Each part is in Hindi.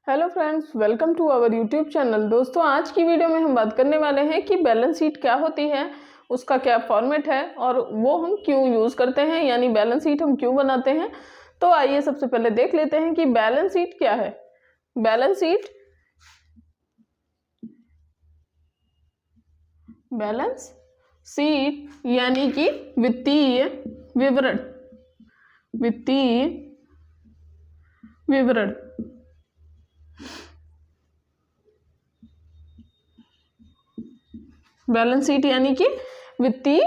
Hello friends, welcome to our YouTube channel. दोस्तों, आज की वीडियो में हम बात करने वाले हैं कि बैलेंस शीट क्या होती है, उसका क्या फॉर्मेट है और वो हम क्यों यूज़ करते हैं, यानी बैलेंस शीट हम क्यों बनाते हैं। तो आइए सबसे पहले देख लेते हैं कि बैलेंस शीट क्या है। बैलेंस शीट यानी कि वित्तीय विवरण। वित्तीय विवरण बैलेंस शीट यानी कि वित्तीय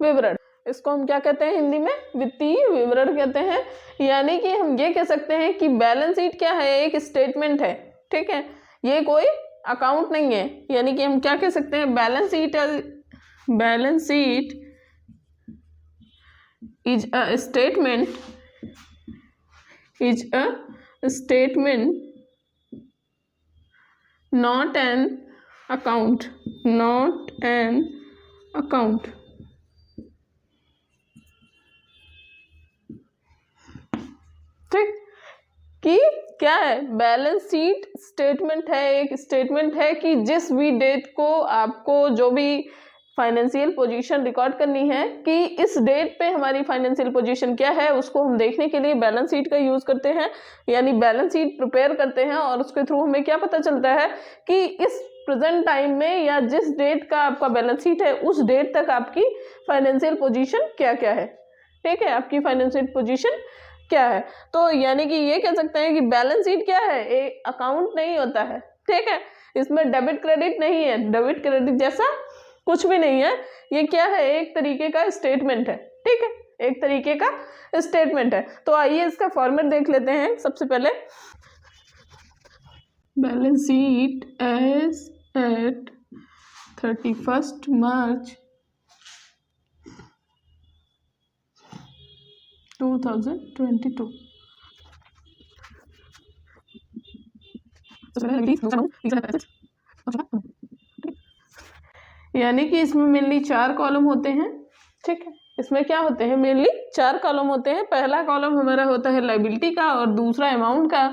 विवरण। इसको हम क्या कहते हैं हिंदी में? वित्तीय विवरण कहते हैं। यानी कि हम ये कह सकते हैं कि बैलेंस शीट क्या है? एक स्टेटमेंट है, ठीक है, ये कोई अकाउंट नहीं है। यानी कि हम क्या कह सकते हैं? Balance sheet is a statement not an account। ठीक, कि क्या है? बैलेंस शीट स्टेटमेंट है, एक स्टेटमेंट है कि जिस भी डेट को आपको जो भी फाइनेंशियल पोजीशन रिकॉर्ड करनी है कि इस डेट पे हमारी फाइनेंशियल पोजीशन क्या है, उसको हम देखने के लिए बैलेंस शीट का यूज करते हैं। यानी बैलेंस शीट प्रिपेयर करते हैं और उसके थ्रू हमें क्या पता चलता है कि इस प्रेजेंट टाइम में या जिस डेट का आपका बैलेंस शीट है उस डेट तक आपकी फाइनेंशियल पोजीशन क्या क्या है। ठीक है, आपकी फाइनेंशियल पोजीशन क्या है। तो यानी कि ये कह सकते हैं कि बैलेंस शीट क्या है? एक अकाउंट नहीं होता है, ठीक है, इसमें डेबिट क्रेडिट नहीं है, डेबिट क्रेडिट जैसा कुछ भी नहीं है। ये क्या है? एक तरीके का स्टेटमेंट है, ठीक है, एक तरीके का स्टेटमेंट है। तो आइए इसका फॉर्मेट देख लेते हैं। सबसे पहले बैलेंस शीट एज एट 31 मार्च 2022। यानी कि इसमें मेनली 4 कॉलम होते हैं, ठीक है, इसमें क्या होते हैं? मेनली 4 कॉलम होते हैं। पहला कॉलम हमारा होता है लायबिलिटी का, और दूसरा अमाउंट का,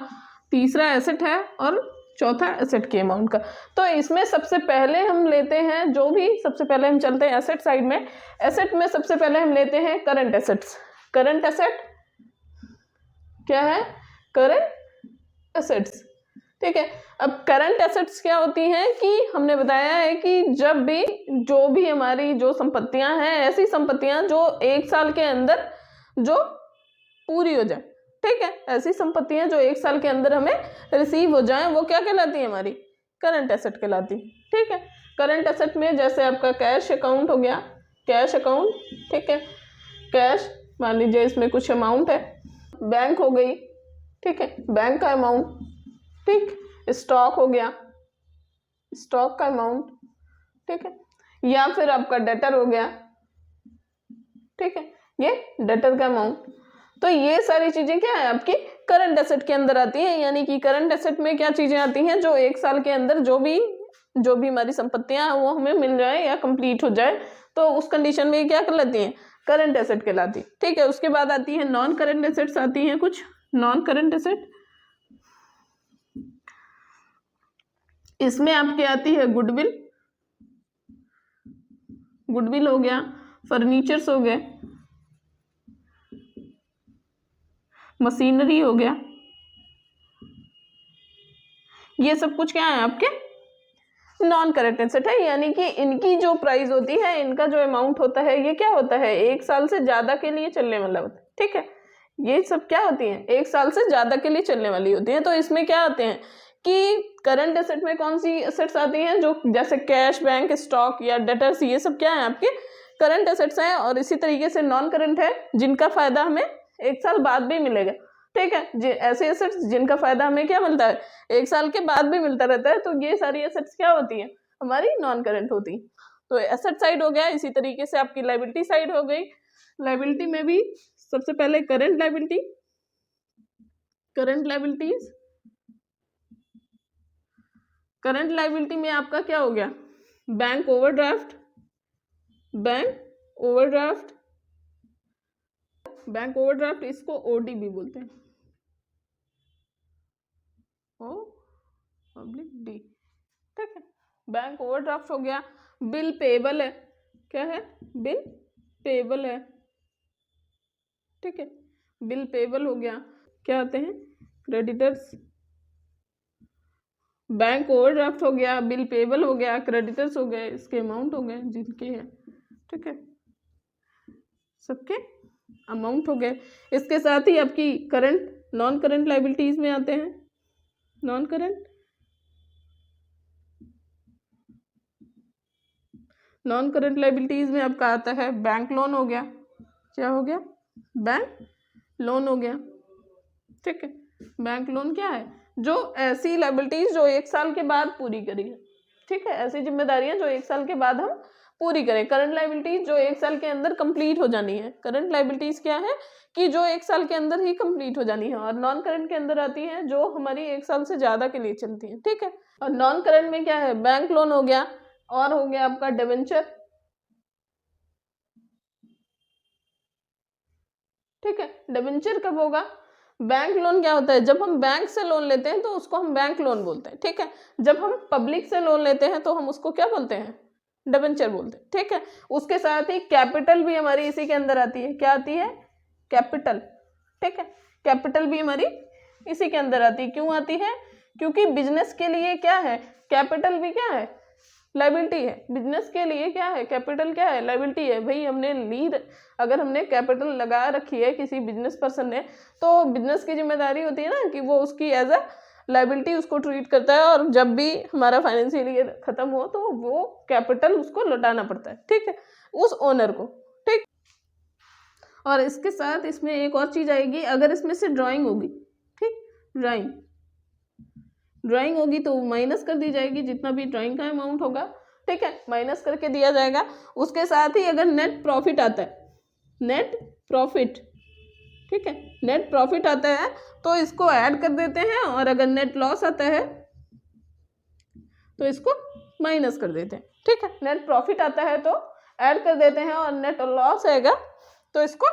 तीसरा एसेट है और चौथा एसेट के अमाउंट का। तो इसमें सबसे पहले हम लेते हैं जो भी, सबसे पहले हम चलते हैं एसेट साइड में। एसेट में सबसे पहले हम लेते हैं करंट एसेट्स। करंट एसेट क्या है? करंट एसेट्स, ठीक है। अब करंट एसेट्स क्या होती हैं कि हमने बताया है कि जब भी जो भी हमारी जो संपत्तियां हैं, ऐसी संपत्तियां जो 1 साल के अंदर जो पूरी हो जाए, ठीक है, ऐसी संपत्तियां जो 1 साल के अंदर हमें रिसीव हो जाएं, वो क्या कहलाती है? हमारी करंट एसेट कहलाती, ठीक है। करंट एसेट में जैसे आपका कैश अकाउंट हो गया, कैश अकाउंट, ठीक है, कैश, मान लीजिए इसमें कुछ अमाउंट है। बैंक हो गई, ठीक है, बैंक का अमाउंट, ठीक। स्टॉक हो गया, स्टॉक का अमाउंट, ठीक है, या फिर आपका डेटर हो गया, ठीक है, ये डेटर का अमाउंट। तो ये सारी चीजें क्या है? आपकी करंट एसेट के अंदर आती है। यानी कि करंट एसेट में क्या चीजें आती हैं? जो 1 साल के अंदर जो भी हमारी संपत्तियां वो हमें मिल जाए या कंप्लीट हो जाए, तो उस कंडीशन में क्या कहलाती हैं? करंट एसेट कहलाती, ठीक है। उसके बाद आती है नॉन करंट एसेट्स, आती हैं कुछ नॉन करंट एसेट। इसमें आपके आती है गुडविल, गुडविल हो गया, फर्नीचर्स हो गए, मशीनरी हो गया, ये सब कुछ क्या है? आपके नॉन करंट एसेट है। यानी कि इनकी जो प्राइस होती है, इनका जो अमाउंट होता है, ये क्या होता है? 1 साल से ज्यादा के लिए चलने वाला होता है, ठीक है। ये सब क्या होती है? 1 साल से ज्यादा के लिए चलने वाली होती है। तो इसमें क्या आते हैं कि करंट एसेट में कौन सी एसेट्स आती हैं? जो जैसे कैश, बैंक, स्टॉक या डेटर्स, ये सब क्या है? आपके करंट एसेट्स हैं। और इसी तरीके से नॉन करंट है, जिनका फायदा हमें 1 साल बाद भी मिलेगा, ठीक है। ऐसे एसेट्स जिनका फायदा हमें क्या मिलता है? 1 साल के बाद भी मिलता रहता है। तो ये सारी एसेट्स क्या होती है? हमारी नॉन करंट होती। तो एसेट साइड हो गया। इसी तरीके से आपकी लायबिलिटी साइड हो गई। लायबिलिटी में भी सबसे पहले current liability, current liabilities, current liability में आपका क्या हो गया? Bank overdraft, bank overdraft, bank overdraft, इसको ओडी भी बोलते हैं, डी, ठीक है। बैंक ओवरड्राफ्ट हो गया। बिल पेबल है, क्या है, बिल पेबल है, ठीक है, बिल पेबल हो गया। क्या आते हैं, क्रेडिटर्स। बैंक ओवरड्राफ्ट हो गया, बिल पेबल हो गया, क्रेडिटर्स हो गए, इसके अमाउंट हो गए जिनके हैं, ठीक है, सबके अमाउंट हो गए। इसके साथ ही आपकी करंट नॉन करंट लाइबिलिटीज में आते हैं। नॉन करंट लाइबिलिटीज में आपका आता है बैंक लोन हो गया। क्या हो गया, बैंक लोन हो गया, ठीक है। बैंक लोन क्या है, जो ऐसी लाइबिलिटीज जो 1 साल के बाद पूरी करी है, ठीक है, ऐसी जिम्मेदारियां जो 1 साल के बाद हम पूरी करें। करंट लाइबिलिटीज जो 1 साल के अंदर कंप्लीट हो जानी है। करंट लाइबिलिटीज क्या है कि जो 1 साल के अंदर ही कंप्लीट हो जानी है, और नॉन करंट के अंदर आती है जो हमारी 1 साल से ज्यादा के लिए चलती है, ठीक है। और नॉन करंट में क्या है, बैंक लोन हो गया, और हो गया आपका डिबेंचर, ठीक है। डिबेंचर कब होगा, बैंक लोन क्या होता है, जब हम बैंक से लोन लेते हैं तो उसको हम बैंक लोन बोलते हैं, ठीक है। जब हम पब्लिक से लोन लेते हैं तो हम उसको क्या बोलते हैं, डिबेंचर बोलते हैं, ठीक है। उसके साथ ही कैपिटल भी हमारी इसी के अंदर आती है। क्या आती है, कैपिटल, ठीक है। कैपिटल भी हमारी इसी के अंदर आती है। क्यों आती है, क्योंकि बिजनेस के लिए क्या है, कैपिटल भी क्या है, लाइबिलिटी है। बिजनेस के लिए क्या है, कैपिटल क्या है, लाइबिलिटी है। भाई हमने लीड, अगर हमने कैपिटल लगा रखी है किसी बिजनेस पर्सन ने, तो बिजनेस की जिम्मेदारी होती है ना कि वो उसकी एज अ लाइबिलिटी उसको ट्रीट करता है, और जब भी हमारा फाइनेंशियल ईयर खत्म हो तो वो कैपिटल उसको लौटाना पड़ता है, ठीक है, उस ओनर को, ठीक। और इसके साथ इसमें एक और चीज आएगी, अगर इसमें से ड्राइंग होगी, ठीक, ड्राइंग होगी तो माइनस कर दी जाएगी, जितना भी ड्राइंग का अमाउंट होगा, ठीक है, माइनस करके दिया जाएगा। उसके साथ ही अगर नेट प्रॉफिट आता है, नेट प्रॉफिट, ठीक है, नेट प्रॉफिट आता है तो इसको ऐड कर देते हैं, और अगर नेट लॉस आता है तो इसको माइनस कर देते हैं, ठीक है। नेट प्रॉफिट आता है तो ऐड कर देते हैं, और नेट लॉस आएगा तो इसको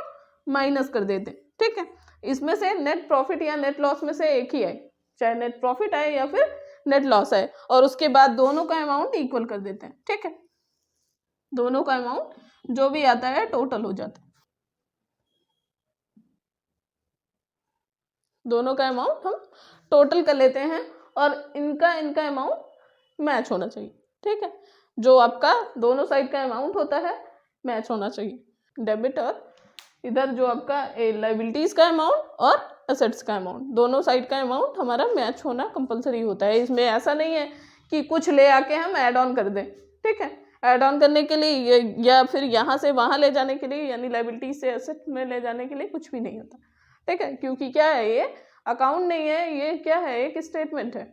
माइनस कर देते हैं, ठीक है। इसमें से नेट प्रॉफिट या नेट लॉस में से एक ही आए, चाहे नेट प्रॉफिट आए या फिर नेट लॉस आए, और उसके बाद दोनों का अमाउंट इक्वल कर देते हैं, ठीक है। दोनों का अमाउंट जो भी आता है टोटल हो जाता है, दोनों का अमाउंट हम टोटल कर लेते हैं, और इनका अमाउंट मैच होना चाहिए, ठीक है। जो आपका दोनों साइड का अमाउंट होता है मैच होना चाहिए। डेबिट और इधर जो आपका लाइबिलिटीज का अमाउंट और एसेट्स का अमाउंट, दोनों साइड का अमाउंट हमारा मैच होना कंपलसरी होता है। इसमें ऐसा नहीं है कि कुछ ले आके हम ऐड ऑन कर दें, ठीक है। ऐड ऑन करने के लिए या फिर यहाँ से वहाँ ले जाने के लिए, यानी लाइबिलिटी से एसेट में ले जाने के लिए कुछ भी नहीं होता, ठीक है। क्योंकि क्या है, ये अकाउंट नहीं है, ये क्या है, एक स्टेटमेंट है।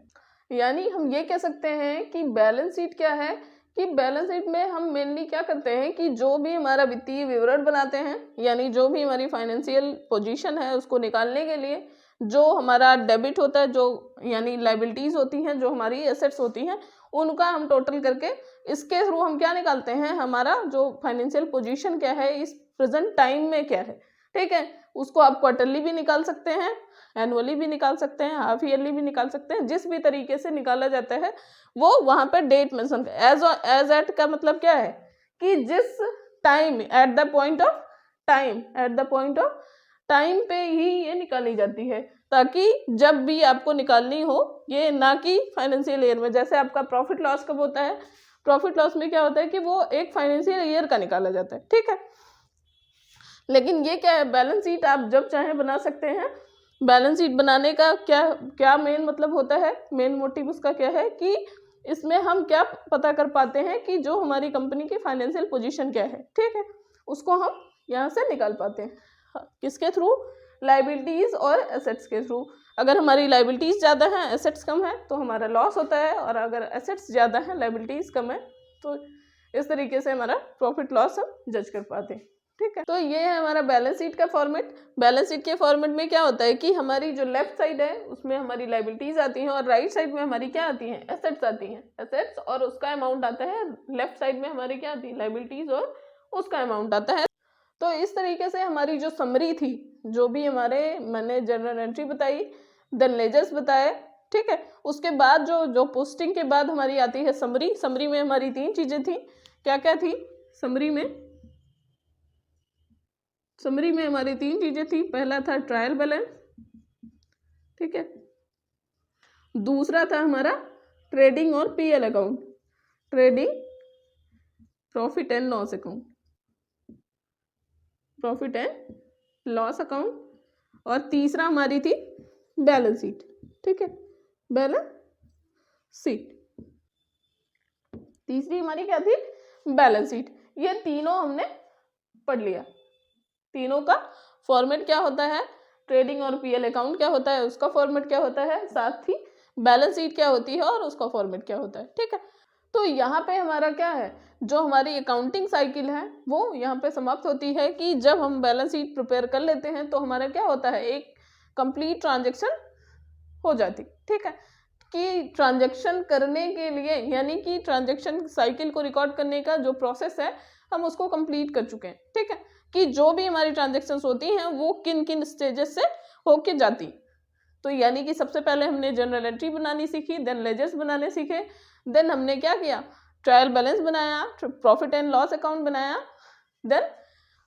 यानी हम ये कह सकते हैं कि बैलेंस शीट क्या है, कि बैलेंस शीट में हम मेनली क्या करते हैं कि जो भी हमारा वित्तीय विवरण बनाते हैं, यानी जो भी हमारी फाइनेंशियल पोजीशन है उसको निकालने के लिए जो हमारा डेबिट होता है, जो यानी लाइबिलिटीज होती हैं, जो हमारी एसेट्स होती हैं, उनका हम टोटल करके इसके थ्रू हम क्या निकालते हैं, हमारा जो फाइनेंशियल पोजीशन क्या है इस प्रेजेंट टाइम में क्या है, ठीक है। उसको आप क्वार्टरली भी निकाल सकते हैं, एनुअली भी निकाल सकते हैं, हाफ ईयरली भी निकाल सकते हैं, जिस भी तरीके से निकाला जाता है वो वहां पर डेट मेंशन एज एट का मतलब क्या है कि जिस time, at the point of time, at the point of time पे ही ये निकाली जाती है, ताकि जब भी आपको निकालनी हो, ये ना कि फाइनेंशियल ईयर में। जैसे आपका प्रॉफिट लॉस कब होता है, प्रॉफिट लॉस में क्या होता है कि वो एक फाइनेंशियल ईयर का निकाला जाता है, ठीक है। लेकिन ये क्या है, बैलेंस शीट आप जब चाहे बना सकते हैं। बैलेंस शीट बनाने का क्या क्या मेन मतलब होता है, मेन मोटिव उसका क्या है कि इसमें हम क्या पता कर पाते हैं कि जो हमारी कंपनी की फाइनेंशियल पोजीशन क्या है, ठीक है, उसको हम यहाँ से निकाल पाते हैं। किसके थ्रू, लाइबिलिटीज और एसेट्स के थ्रू। अगर हमारी लाइबिलिटीज ज़्यादा हैं, एसेट्स कम है, तो हमारा लॉस होता है, और अगर एसेट्स ज़्यादा हैं, लाइबिलिटीज कम है, तो इस तरीके से हमारा प्रॉफिट लॉस हम जज कर पाते हैं, ठीक है। तो ये है हमारा बैलेंस शीट का फॉर्मेट। बैलेंस शीट के फॉर्मेट में क्या होता है कि हमारी जो लेफ्ट साइड है उसमें हमारी लाइबिलिटीज आती हैं, और राइट साइड में हमारी क्या आती हैं, एसेट्स आती हैं, एसेट्स, और उसका अमाउंट आता है। लेफ्ट साइड में हमारी क्या आती है, लाइबिलिटीज, और उसका अमाउंट आता है। तो इस तरीके से हमारी जो समरी थी, जो भी हमारे मैंने जनरल एंट्री बताई, देन लेजर्स बताए, ठीक है। उसके बाद जो पोस्टिंग के बाद हमारी आती है समरी। समरी में हमारी 3 चीजें थी, क्या क्या थी समरी में? समरी में हमारी 3 चीजें थी। पहला था ट्रायल बैलेंस, ठीक है। दूसरा था हमारा ट्रेडिंग और PL account, trading profit and loss account, profit and loss account. और तीसरा हमारी थी बैलेंस शीट, ठीक है, बैलेंस शीट। तीसरी हमारी क्या थी? Balance sheet. ये तीनों हमने पढ़ लिया। तीनों का फॉर्मेट क्या होता है, ट्रेडिंग और पीएल अकाउंट क्या होता है, उसका फॉर्मेट क्या होता है, साथ ही बैलेंस शीट क्या होती है और उसका फॉर्मेट क्या होता है, ठीक है। तो यहाँ पे हमारा क्या है, जो हमारी अकाउंटिंग साइकिल है वो यहाँ पे समाप्त होती है कि जब हम बैलेंस शीट प्रिपेयर कर लेते हैं तो हमारा क्या होता है, एक कंप्लीट ट्रांजैक्शन हो जाती, ठीक है। कि ट्रांजैक्शन करने के लिए, यानी कि ट्रांजैक्शन साइकिल को रिकॉर्ड करने का जो प्रोसेस है हम उसको कंप्लीट कर चुके हैं, ठीक है। कि जो भी हमारी ट्रांजैक्शंस होती हैं वो किन किन स्टेजेस से होके जाती। तो यानी कि सबसे पहले हमने जनरल एंट्री बनानी सीखी, देन लेजर्स बनाने सीखे, देन हमने क्या किया, ट्रायल बैलेंस बनाया, प्रॉफिट एंड लॉस अकाउंट बनाया, देन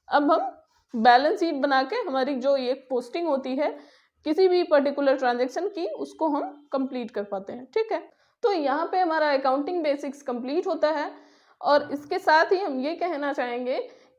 अब हम बैलेंस शीट बना के हमारी जो ये पोस्टिंग होती है किसी भी पर्टिकुलर ट्रांजैक्शन की, उसको हम कंप्लीट कर पाते हैं, ठीक है। तो यहाँ पे हमारा अकाउंटिंग बेसिक्स कंप्लीट होता है। और इसके साथ ही हम ये कहना चाहेंगे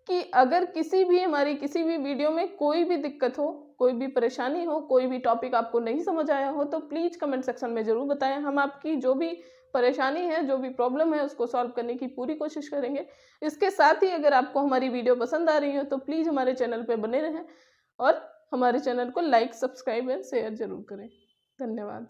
कि अगर किसी भी वीडियो में कोई भी दिक्कत हो, कोई भी परेशानी हो, कोई भी टॉपिक आपको नहीं समझ आया हो तो प्लीज़ कमेंट सेक्शन में ज़रूर बताएं। हम आपकी जो भी परेशानी है, जो भी प्रॉब्लम है, उसको सॉल्व करने की पूरी कोशिश करेंगे। इसके साथ ही अगर आपको हमारी वीडियो पसंद आ रही हो तो प्लीज़ हमारे चैनल पर बने रहें और हमारे चैनल को लाइक, सब्सक्राइब एंड शेयर जरूर करें। धन्यवाद।